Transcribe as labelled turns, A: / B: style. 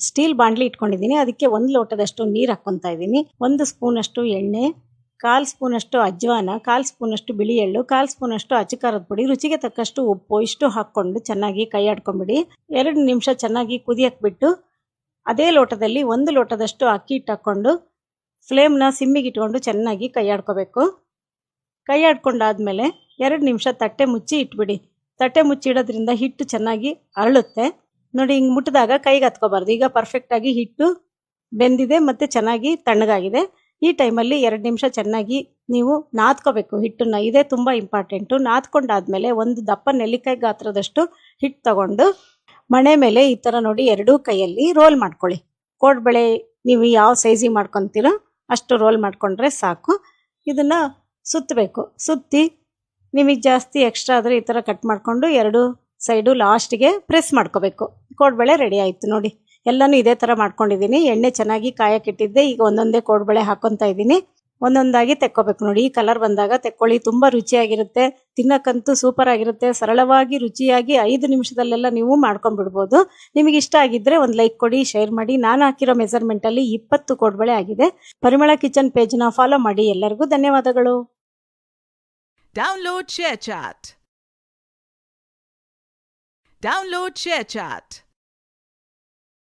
A: Steel ಬಾಂಡ್ಲಿ ಇಟ್ಕೊಂಡಿದ್ದೀನಿ. ಅದಕ್ಕೆ 1 ಲೋಟದಷ್ಟು ನೀರು ಹಾಕ್ಕೊತಾ ಇದ್ದೀನಿ. 1 ಸ್ಪೂನಷ್ಟು ಎಣ್ಣೆ, 1/4 ಸ್ಪೂನಷ್ಟು ಅಜ್ವಾನ, 1/4 ಸ್ಪೂನಷ್ಟು ಬಿಳಿ ಎಳ್ಳು, 1/4 ಸ್ಪೂನಷ್ಟು ಅಚ್ಚಕಾರದ ಪುಡಿ, ರುಚಿಗೆ ತಕ್ಕಷ್ಟು ಉಪ್ಪು ಇಷ್ಟು ಹಾಕ್ಕೊಂಡು ಚೆನ್ನಾಗಿ ಕೈ ಆಡ್ಕೊಂಬಿಡಿ. 2 ನಿಮಿಷ ಚೆನ್ನಾಗಿ ಕುದಿಯಕ್ಕೆ ಬಿಟ್ಟು ಅದೇ ಲೋಟದಲ್ಲಿ 1 ಲೋಟದಷ್ಟು ಅಕ್ಕಿ ಹಿಟ್ಟು ಹಾಕ್ಕೊಂಡು ಫ್ಲೇಮ್ನ ಸಿಮ್ಮಿಗೆ ಇಟ್ಕೊಂಡು ಚೆನ್ನಾಗಿ ಕೈ ಆಡ್ಕೋಬೇಕು. ಕೈ ಆಡ್ಕೊಂಡಾದ್ಮೇಲೆ 2 ನಿಮಿಷ ತಟ್ಟೆ ಮುಚ್ಚಿ ಇಟ್ಬಿಡಿ. ತಟ್ಟೆ ಮುಚ್ಚಿಡೋದ್ರಿಂದ ಹಿಟ್ಟು ಚೆನ್ನಾಗಿ ಅರಳುತ್ತೆ. ನೋಡಿ, ಹಿಂಗೆ ಮುಟ್ಟಿದಾಗ ಕೈಗೆ ಹತ್ಕೋಬಾರ್ದು. ಈಗ ಪರ್ಫೆಕ್ಟಾಗಿ ಹಿಟ್ಟು ಬೆಂದಿದೆ ಮತ್ತು ಚೆನ್ನಾಗಿ ತಣ್ಣಗಾಗಿದೆ. ಈ ಟೈಮಲ್ಲಿ 2 ನಿಮಿಷ ಚೆನ್ನಾಗಿ ನೀವು ನಾದ್ಕೋಬೇಕು ಹಿಟ್ಟನ್ನು. ಇದೇ ತುಂಬ ಇಂಪಾರ್ಟೆಂಟು. ನಾದ್ಕೊಂಡಾದ್ಮೇಲೆ ಒಂದು ದಪ್ಪ ನೆಲ್ಲಿಕಾಯಿ ಗಾತ್ರದಷ್ಟು ಹಿಟ್ಟು ತಗೊಂಡು ಮಣೆ ಮೇಲೆ ಈ ಥರ ನೋಡಿ 2 ಕೈಯಲ್ಲಿ ರೋಲ್ ಮಾಡ್ಕೊಳ್ಳಿ. ಕೋಡ್ಬಳೆ ನೀವು ಯಾವ ಸೈಜಿಗೆ ಮಾಡ್ಕೊತೀರೋ ಅಷ್ಟು ರೋಲ್ ಮಾಡಿಕೊಂಡ್ರೆ ಸಾಕು. ಇದನ್ನು ಸುತ್ತಬೇಕು. ಸುತ್ತಿ ನಿಮಗೆ ಜಾಸ್ತಿ ಎಕ್ಸ್ಟ್ರಾ ಆದರೆ ಈ ಥರ ಕಟ್ ಮಾಡಿಕೊಂಡು 2 ಸೈಡು ಲಾಸ್ಟಿಗೆ ಪ್ರೆಸ್ ಮಾಡ್ಕೋಬೇಕು. ಕೋಡ್ಬಳೆ ರೆಡಿ ಆಯಿತು ನೋಡಿ. ಎಲ್ಲನೂ ಇದೇ ಥರ ಮಾಡ್ಕೊಂಡಿದ್ದೀನಿ. ಎಣ್ಣೆ ಚೆನ್ನಾಗಿ ಕಾಯಕ್ಕಿಟ್ಟಿದ್ದೆ. ಈಗ ಒಂದೊಂದೇ ಕೋಡ್ಬಳೆ ಹಾಕ್ಕೊತಾ ಇದ್ದೀನಿ. ಒಂದೊಂದಾಗಿ ತೆಕ್ಕೋಬೇಕು ನೋಡಿ. ಈ ಕಲರ್ ಬಂದಾಗ ತೆಕ್ಕೊಳ್ಳಿ. ತುಂಬ ರುಚಿಯಾಗಿರುತ್ತೆ. ತಿನ್ನಕ್ಕಂತೂ ಸೂಪರ್ ಆಗಿರುತ್ತೆ. ಸರಳವಾಗಿ ರುಚಿಯಾಗಿ 5 ನಿಮಿಷದಲ್ಲೆಲ್ಲ ನೀವು ಮಾಡ್ಕೊಂಡ್ಬಿಡ್ಬೋದು. ನಿಮಗೆ ಇಷ್ಟ ಆಗಿದ್ದರೆ ಒಂದು ಲೈಕ್ ಕೊಡಿ, ಶೇರ್ ಮಾಡಿ. ನಾನು ಹಾಕಿರೋ ಮೆಜರ್ಮೆಂಟಲ್ಲಿ 20 ಕೋಡ್ಬಳೆ ಆಗಿದೆ. ಪರಿಮಳ ಕಿಚನ್ ಪೇಜ್ನ ಫಾಲೋ ಮಾಡಿ. ಎಲ್ಲರಿಗೂ ಧನ್ಯವಾದಗಳು.
B: Download ShareChat.